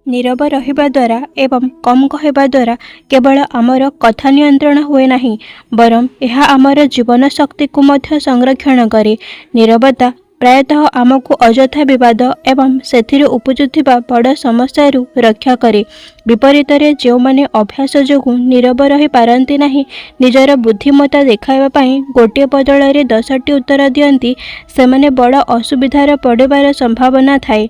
नीरव रहिबा द्वारा एवं कम कहवा द्वारा केवल आमर कथा नियंत्रण हुए नहीं बरं यह आमर जीवन शक्ति को मध्य संरक्षण करे। नीरवता प्रायतः आमको अजथा विवाद एवं सेथिरे उपजुथिबा बड़ समस्यारू रक्षा करे। विपरीत जो माने अभ्यास जोगु नीरव रही पारंती नहीं निजर बुद्धिमत्ता देखाइबा पई गोटे बदल रे 10टी उत्तर दियंती सेमाने बड़ असुविधार पड़िबार संभावना थाए।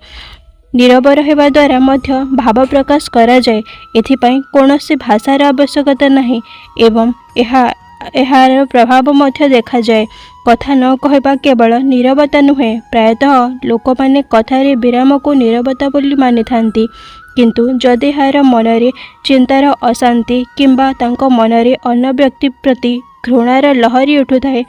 नीरव रहिबा द्वारा मध्य भाव प्रकाश करा जाए। एथिपाई कौनसी भाषार आवश्यकता नहीं एवं एहार प्रभाव मध्य देखा जाए। कथा न कहबा केवल नीरवता नुहे, प्रायतः लोक माने कथारे विराम को नीरवता बोली मानि थांती। किंतु जदि हार मनरे चिंतार अशांति किंबा तांको मनरे अन्य व्यक्ति प्रति घृणार लहरी उठुଥାଏ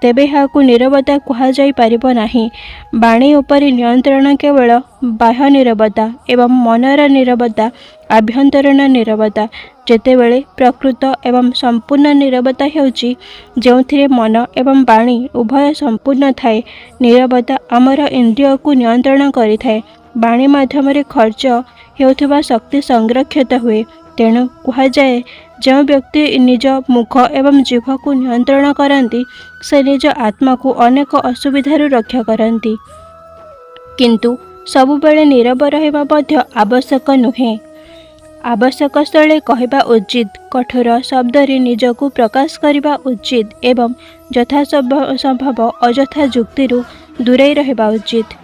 तेबे हाकु नीरवता कहा जाई पारिबो नाही। बाणी उपरि नियंत्रण केवल बाह्य नीरवता एवं मनर नीरवता आभ्यंतरण नीरवता। जेतेबेले प्रकृत एवं संपूर्ण नीरवता हेउची जोंथिरे मन एवं बाणी उभय संपूर्ण थाए। नीरवता आमर इंद्रिय को नियंत्रण करिथाए। बाणी माध्यम खर्च हेउथिबा शक्ति संरक्षित हुए। तेणु कहा जाए जो व्यक्ति निज मुख एवं जीभ को नियंत्रण करती से निज आत्मा को अनेक असुविधार रक्षा करती। किंतु सबुबेले नीरव रहिबा मध्य आवश्यक नुहे। आवश्यक स्थले कहवा उचित, कठोर शब्द निजको प्रकाश करने उचित एवं यथा संभव अजथा जुक्ति दूरे रहिबा उचित।